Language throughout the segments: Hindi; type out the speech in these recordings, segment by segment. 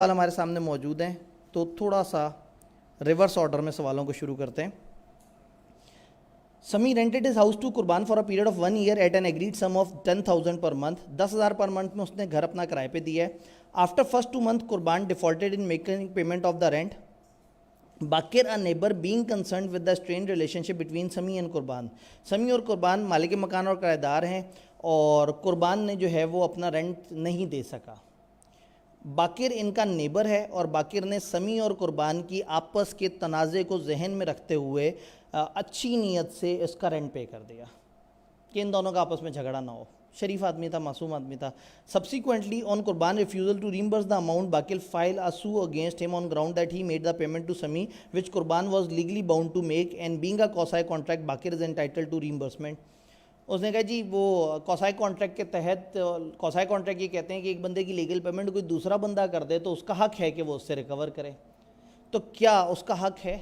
सवाल हमारे सामने मौजूद हैं, तो थोड़ा सा रिवर्स ऑर्डर में सवालों को शुरू करते हैं। Sami rented his house to Qurban for a period of 1 year at an agreed sum of 10,000 per month. 10,000 per month में उसने घर अपना किराए पे दिया है। आफ्टर फर्स्ट 2 मंथ कुर्बान defaulted in making payment of the rent. Baqir a neighbour being concern with the strain relationship between समी एंड कुर्बान। समी और कुर्बान मालिक मकान और किराएदार हैं, और कुर्बान ने जो है वो अपना रेंट नहीं दे सका। बाकिर इनका नेबर है, और बाकिर ने समी और कुर्बान की आपस के तनाज़े को जहन में रखते हुए अच्छी नीयत से इसका रेंट पे कर दिया कि इन दोनों का आपस में झगड़ा ना हो। शरीफ आदमी था, मासूम आदमी था। Subsequently on Qurban refusal to reimburse the amount, Baqir file a sue against him on ground that he made the payment to Sami which Qurban was legally bound to make, and being a quasi contract Baqir is entitled to reimbursement. उसने कहा जी वो कौसाई कॉन्ट्रैक्ट के तहत, कौसाई कॉन्ट्रैक्ट ये कहते हैं कि एक बंदे की लीगल पेमेंट कोई दूसरा बंदा कर दे तो उसका हक है कि वो उससे रिकवर करे। तो क्या उसका हक है?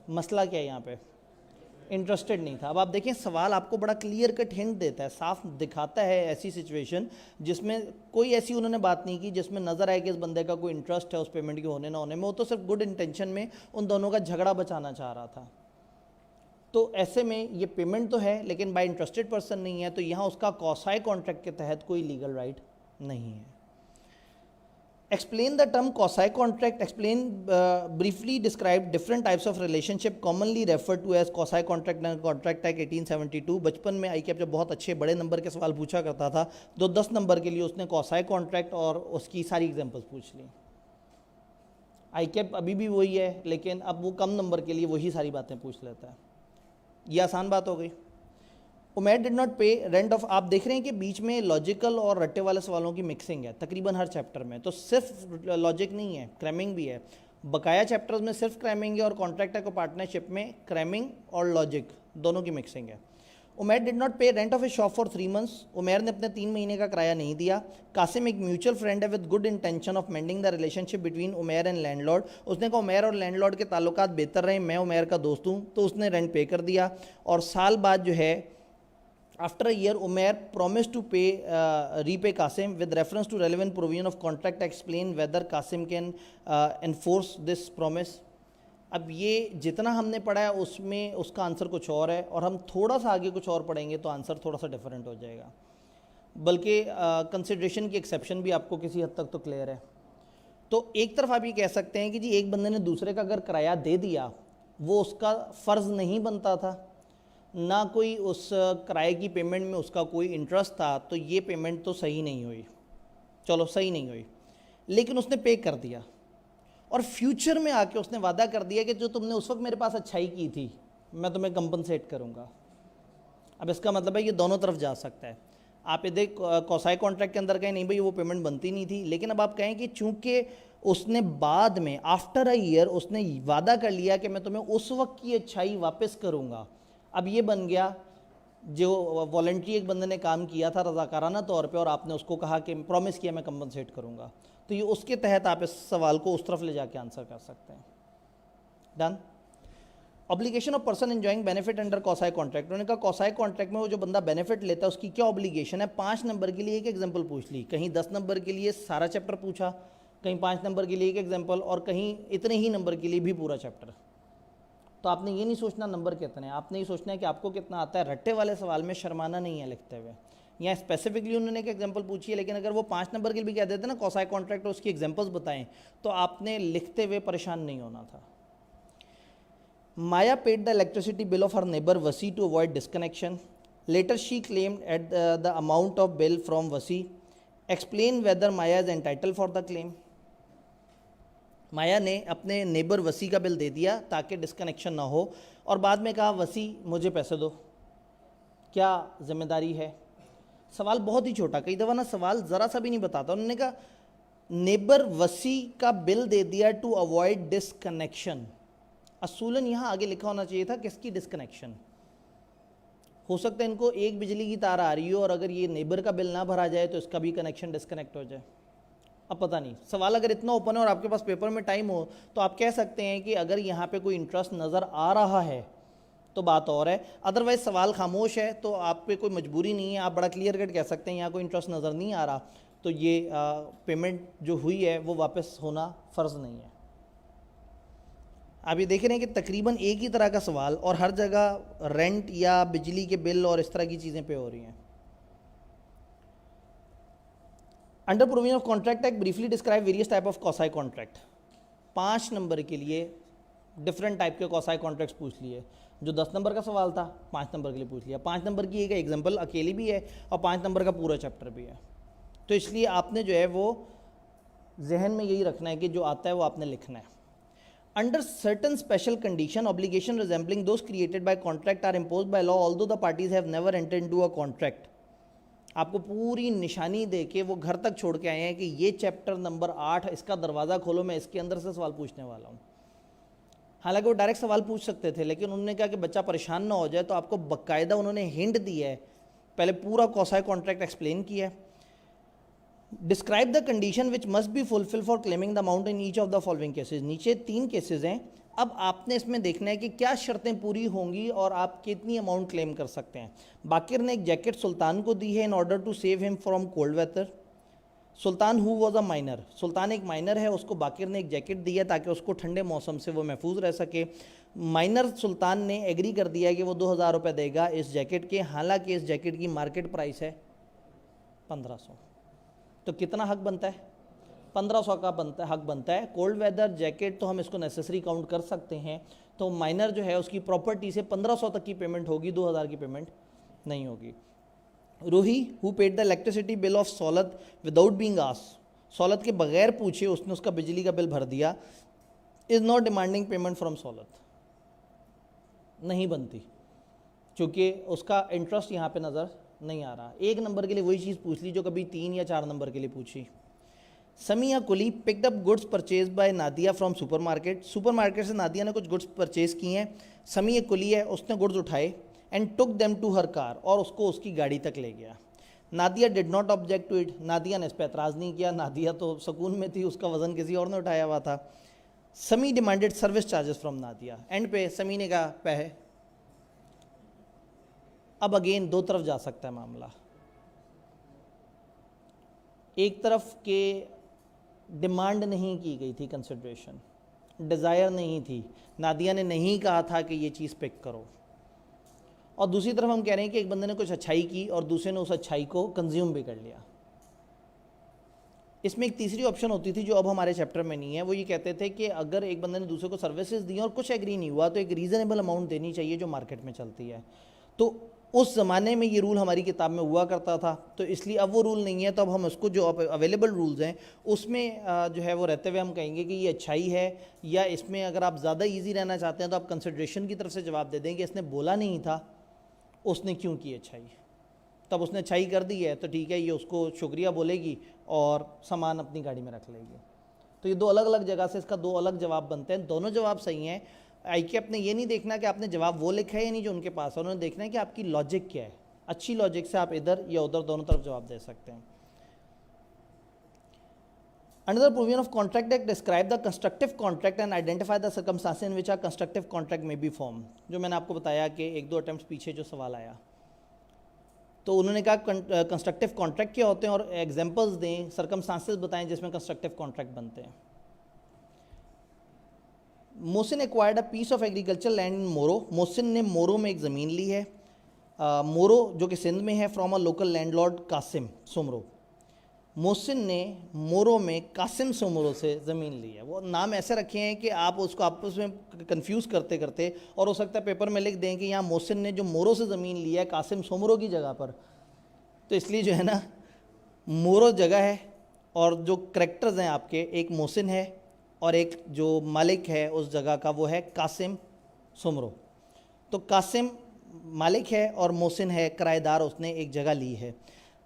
मसला क्या है यहाँ पे? इंटरेस्टेड नहीं था। अब आप देखें, सवाल आपको बड़ा क्लियर कट हिंट देता है, साफ दिखाता है ऐसी सिचुएशन जिसमें कोई ऐसी उन्होंने बात नहीं की जिसमें नज़र आए कि इस बंदे का कोई इंटरेस्ट है उस पेमेंट के होने ना होने में। वो तो सिर्फ गुड इंटेंशन में उन दोनों का झगड़ा बचाना चाह रहा था। तो ऐसे में ये पेमेंट तो है लेकिन बाय इंटरेस्टेड पर्सन नहीं है, तो यहाँ उसका कौसाई कॉन्ट्रैक्ट के तहत कोई लीगल राइट नहीं है। Explain the term quasi contract. Explain briefly describe different types of relationship commonly refer to as quasi contract and contract act 1872। बचपन में आई कैप जब बहुत अच्छे बड़े नंबर के सवाल पूछा करता था तो 10 नंबर के लिए उसने कौसाई कॉन्ट्रैक्ट और उसकी सारी एग्जाम्पल्स पूछ ली। आई कैप अभी भी वही है, लेकिन अब वो कम नंबर के लिए वही सारी बातें पूछ लेता है। ये आसान बात हो गई। उमैर डिड नॉट पे रेंट ऑफ। आप देख रहे हैं कि बीच में लॉजिकल और रट्टे वाले सवालों की मिक्सिंग है तकरीबन हर चैप्टर में। तो सिर्फ लॉजिक नहीं है, क्रैमिंग भी है। बकाया चैप्टर्स में सिर्फ क्रैमिंग है, और कॉन्ट्रैक्ट को पार्टनरशिप में क्रैमिंग और लॉजिक दोनों की मिक्सिंग है। उमैर डिड नॉट पे rent of A shop for 3 months. Umair ने अपने 3 महीने का किराया नहीं दिया। कासिम एक म्यूचुअल फ्रेंड है with good intention of mending the relationship between Umair and landlord. उसने कहा उमैर और लैंडलॉर्ड के ताल्लुकात बेहतर रहे, मैं उमैर का दोस्त हूँ, तो उसने रेंट पे कर दिया। और साल बाद जो है after a year Umair promised to pay repay Qasim with reference to relevant provision of contract explain whether Qasim can enforce this promise। अब ये जितना हमने पढ़ा है उसमें उसका आंसर कुछ और है, और हम थोड़ा सा आगे कुछ और पढ़ेंगे तो आंसर थोड़ा सा डिफरेंट हो जाएगा। बल्कि कंसिडरेशन की एक्सेप्शन भी आपको किसी हद तक तो क्लियर है। तो एक तरफ आप ये कह सकते हैं कि जी एक बंदे ने दूसरे का अगर किराया दे दिया, वो उसका फ़र्ज़ नहीं बनता था, ना कोई उस किराए की पेमेंट में उसका कोई इंटरेस्ट था, तो ये पेमेंट तो सही नहीं हुई। चलो सही नहीं हुई, लेकिन उसने पे कर दिया, और फ्यूचर में आके उसने वादा कर दिया कि जो तुमने उस वक्त मेरे पास अच्छाई की थी मैं तुम्हें कंपनसेट करूँगा। अब इसका मतलब है ये दोनों तरफ जा सकता है। आप ये देख कौसाई कॉन्ट्रैक्ट के अंदर कहें नहीं भाई वो पेमेंट बनती नहीं थी, लेकिन अब आप कहें कि चूंकि उसने बाद में आफ्टर अ ईयर उसने वादा कर लिया कि मैं तुम्हें उस वक्त की अच्छाई वापस करूँगा। अब ये बन गया जो वॉलंटरी एक बंदे ने काम किया था रज़ाकाराना तौर पे, और आपने उसको कहा कि प्रॉमिस किया मैं कंपनसेट करूँगा, तो ये उसके तहत आप इस सवाल को उस तरफ ले जाके आंसर कर सकते हैं। Done. Obligation of person enjoying benefit under quasi contract. उन्होंने कहा कौसाई कॉन्ट्रैक्ट में वो जो बंदा बेनिफिट लेता है उसकी क्या ऑब्लिगेशन है। 5 नंबर के लिए एक एग्जाम्पल पूछ ली, कहीं 10 नंबर के लिए सारा चैप्टर पूछा, कहीं 5 नंबर के लिए एक एग्जाम्पल, और कहीं इतने ही नंबर के लिए भी पूरा चैप्टर। तो आपने ये नहीं सोचना नंबर कितने हैं, आपने ये सोचना है कि आपको कितना आता है। रट्टे वाले सवाल में शर्माना नहीं है लिखते हुए। यहाँ स्पेसिफिकली उन्होंने एक एग्जांपल पूछी है, लेकिन अगर वो 5 नंबर के लिए भी कह देते ना कौसाई कॉन्ट्रैक्ट और उसकी एग्जांपल्स बताएं, तो आपने लिखते हुए परेशान नहीं होना था। Maya paid the electricity bill of her neighbour Wasi to avoid disconnection. Later she claimed at the amount of bill from Wasi. Explain whether Maya is entitle for the claim. Maya ने अपने नेबर वसी का बिल दे दिया ताकि डिस्कनेक्शन ना हो, और बाद में कहा वसी मुझे पैसे दो, क्या जिम्मेदारी है। सवाल बहुत ही छोटा, कई दफ़ा ना सवाल ज़रा सा भी नहीं बताता। उन्होंने कहा नेबर वसी का बिल दे दिया टू अवॉइड डिस्कनेक्शन। असूलन यहाँ आगे लिखा होना चाहिए था किसकी डिस्कनेक्शन। हो सकता है इनको एक बिजली की तार आ रही हो, और अगर ये नेबर का बिल ना भरा जाए तो इसका भी कनेक्शन डिस्कनेक्ट हो जाए। अब पता नहीं, सवाल अगर इतना ओपन है और आपके पास पेपर में टाइम हो तो आप कह सकते हैं कि अगर यहाँ पे कोई इंटरेस्ट नज़र आ रहा है तो बात और है, अदरवाइज सवाल खामोश है तो आप पे कोई मजबूरी नहीं है, आप बड़ा क्लियर कट कह सकते हैं यहाँ कोई इंटरेस्ट नज़र नहीं आ रहा, तो ये पेमेंट जो हुई है वो वापस होना फ़र्ज़ नहीं है। आप ये देख रहे हैं कि तकरीबन एक ही तरह का सवाल और हर जगह रेंट या बिजली के बिल और इस तरह की चीज़ें पे हो रही हैं। Under provision of contract act briefly describe various type of quasi contract. 5 number के लिए डिफरेंट टाइप के कॉसाई कॉन्ट्रैक्ट्स पूछ लिए। जो 10 नंबर का सवाल था 5 नंबर के लिए पूछ लिया। 5 नंबर की एक एग्जाम्पल अकेली भी है और 5 नंबर का पूरा चैप्टर भी है। तो इसलिए आपने जो है वो जहन में यही रखना है कि जो आता है वो आपने लिखना है। Under certain special condition obligation resembling those created by contract are imposed by law although the parties have never entered into a contract. आपको पूरी निशानी दे के वो घर तक छोड़ के आए हैं कि ये चैप्टर नंबर 8 इसका दरवाज़ा खोलो, मैं इसके अंदर से सवाल पूछने वाला हूँ। हालांकि वो डायरेक्ट सवाल पूछ सकते थे, लेकिन उन्होंने कहा कि बच्चा परेशान ना हो जाए, तो आपको बाकायदा उन्होंने हिंट दिया है, पहले पूरा कॉसाई कॉन्ट्रैक्ट एक्सप्लेन किया है। Describe the condition which must be fulfil for claiming the amount in each of the following cases. नीचे 3 केसेज हैं, अब आपने इसमें देखना है कि क्या शर्तें पूरी होंगी और आप कितनी अमाउंट क्लेम कर सकते हैं। बाकिर ने एक जैकेट सुल्तान को दी है in order to save him from cold weather. Sultan who was a minor, Sultan एक माइनर है, उसको बाकिर ने एक जैकेट दी है ताकि उसको ठंडे मौसम से वो महफूज रह सके। माइनर सुल्तान ने एग्री कर दिया कि वो 2000 रुपये देगा इस जैकेट के, हालांकि इस जैकेट की मार्केट प्राइस है 1500। तो कितना हक बनता है? 1500 का बनता है, हक बनता है। कोल्ड वेदर जैकेट तो हम इसको नेसेसरी काउंट कर सकते हैं, तो माइनर जो है उसकी प्रॉपर्टी से 1500 तक की पेमेंट होगी, 2000 की पेमेंट नहीं होगी। Ruhi who paid the electricity bill of Saulat without being asked, Saulat के बगैर पूछे उसने उसका बिजली का बिल भर दिया, is not demanding payment from Saulat, नहीं बनती, क्योंकि उसका इंटरेस्ट यहाँ पे नज़र नहीं आ रहा। 1 नंबर के लिए वही चीज़ पूछ ली जो कभी 3 या 4 नंबर के लिए पूछी। Samiya coolie picked up goods purchase by Nadia from supermarket, supermarket से नादिया ने कुछ गुड्स परचेज किए हैं। समिया कुली है, उसने गुड्स उठाए and took them to her car, और उसको उसकी गाड़ी तक ले गया। Nadia did not object to it, Nadia ने इस पर एतराज़ नहीं किया, नादिया तो सुकून में थी, उसका वज़न किसी और ने उठाया हुआ था। समी demanded service charges from Nadia, and पे समी ने कहा पैसे। अब अगेन 2 तरफ जा सकता है मामला। एक तरफ के डिमांड नहीं की गई थी, कंसिडरेशन, डिज़ायर नहीं थी, नादिया ने नहीं कहा था कि ये चीज़ पिक करो, और दूसरी तरफ हम कह रहे हैं कि एक बंदे ने कुछ अच्छाई की और दूसरे ने उस अच्छाई को कंज्यूम भी कर लिया। इसमें एक तीसरी ऑप्शन होती थी जो अब हमारे चैप्टर में नहीं है, वो ये कहते थे कि अगर एक बंदे ने दूसरे को सर्विसेज दी और कुछ एग्री नहीं हुआ तो एक रीज़नेबल अमाउंट देनी चाहिए जो मार्केट में चलती है। तो उस ज़माने में ये रूल हमारी किताब में हुआ करता था, तो इसलिए अब वो रूल नहीं है, तो अब हम उसको जो अवेलेबल रूल्स हैं उसमें जो है वो रहते हुए हम कहेंगे कि ये अच्छाई है, या इसमें अगर आप ज़्यादा ईजी रहना चाहते हैं तो आप कंसिडरेशन की तरफ से जवाब दे दें कि इसने बोला नहीं था, उसने क्यों की अच्छाई, तब उसने अच्छाई कर दी है तो ठीक है, ये उसको शुक्रिया बोलेगी और सामान अपनी गाड़ी में रख लेगी। तो ये 2 अलग अलग जगह से इसका 2 अलग जवाब बनते हैं, दोनों जवाब सही हैं। ICAP ने ये नहीं देखना कि आपने जवाब वो लिखा है या नहीं जो उनके पास है, उन्होंने देखना है कि आपकी लॉजिक क्या है। अच्छी लॉजिक से आप इधर या उधर दोनों तरफ जवाब दे सकते हैं। Another provision of Contract Act describe the constructive contract and identify the circumstances in which a constructive contract may be formed। जो मैंने आपको बताया कि 1-2 अटेम्प्ट पीछे जो सवाल आया, तो उन्होंने कहा कंस्ट्रक्टिव कॉन्ट्रैक्ट क्या होते हैं और एग्जांपल्स दें, सर्कमस्टांसेस बताएं जिसमें कंस्ट्रक्टिव कॉन्ट्रैक्ट बनते हैं। Mohsin acquired a piece of agriculture land in Moro, Mohsin ने मोरो में एक ज़मीन ली है, मोरो जो कि सिंध में है, from a local landlord Qasim Soomro. Mohsin ने मोरो में कासिम सोमरो से ज़मीन ली है। वो नाम ऐसे रखे हैं कि आप उसको आपस में कंफ्यूज करते करते, और हो सकता है पेपर में लिख दें कि यहाँ मोहसिन ने जो मोरो से ज़मीन ली है कासिम सोमरो की जगह पर, तो इसलिए जो है ना मोरो जगह है और जो करेक्टर्स हैं आपके, एक मोहसिन है और एक जो मालिक है उस जगह का वो है कासिम सोमरो। तो कासिम मालिक है और मोहसिन है किराएदार, उसने एक जगह ली है।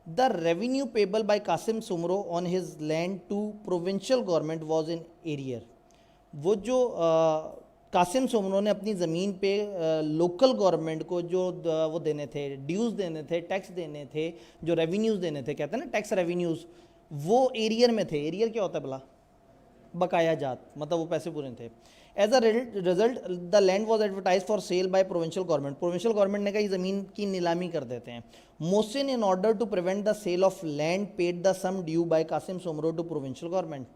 The revenue payable by Qasim Soomro on his land to provincial government was in arrear. वो जो कासिम सोमरो ने अपनी ज़मीन पे लोकल गवर्नमेंट को जो वो देने थे, ड्यूज़ देने थे, टैक्स देने थे, जो रेवेन्यूज़ देने थे, कहते हैं ना टैक्स रेवेन्यूज़, वो एरियर में थे। एरियर क्या होता है भला? बकाया जात, मतलब वो पैसे पूरे थे। As a result the land was advertise for sale by provincial government, provincial government ने कहा ये ज़मीन की नीलामी कर देते हैं। Mohsin in order to prevent the sale of land paid the sum due by Qasim Soomro to provincial government.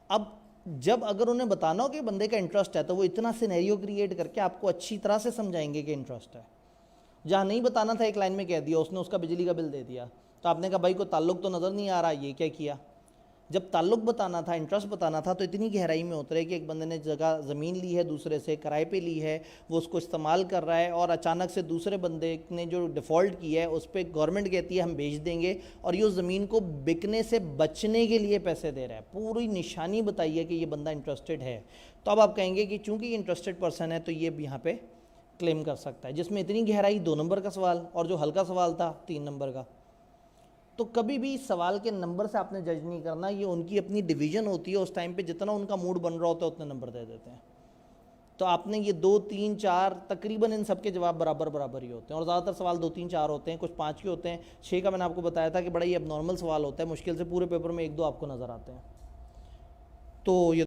अब जब अगर उन्हें बताना हो कि बंदे का इंटरेस्ट है तो वो इतना सिनेरियो क्रिएट करके आपको अच्छी तरह से समझाएंगे कि इंटरेस्ट है। जहाँ नहीं बताना था एक लाइन में कह दिया, उसने उसका बिजली का बिल दे दिया, तो आपने कहा भाई को ताल्लुक तो नज़र नहीं आ रहा, ये क्या किया। जब ताल्लुक बताना था, इंटरेस्ट बताना था, तो इतनी गहराई में उतरे कि एक बंदे ने जगह ज़मीन ली है दूसरे से, किराए पे ली है, वो उसको इस्तेमाल कर रहा है, और अचानक से दूसरे बंदे ने जो डिफ़ॉल्ट किया है उस पर गवर्नमेंट कहती है हम बेच देंगे, और ये उस ज़मीन को बिकने से बचने के लिए पैसे दे रहा है। पूरी निशानी बताई है कि ये बंदा इंटरेस्टेड है। तो अब आप कहेंगे कि चूँकि इंटरेस्टेड पर्सन है तो ये यहाँ पर क्लेम कर सकता है। जिसमें इतनी गहराई 2 नंबर का सवाल, और जो हल्का सवाल था 3 नंबर का। तो कभी भी इस सवाल के नंबर से आपने जज नहीं करना, ये उनकी अपनी डिवीज़न होती है, उस टाइम पे जितना उनका मूड बन रहा होता है उतने नंबर दे देते हैं। तो आपने ये 2, 3, 4 तकरीबन इन सबके जवाब बराबर बराबर ही होते हैं, और ज़्यादातर सवाल 2, 3, 4 होते हैं, कुछ 5 के होते हैं। 6 का मैंने आपको बताया था कि बड़ा ही अब नॉर्मल सवाल होता है, मुश्किल से पूरे पेपर में 1, 2 आपको नज़र आते हैं। तो ये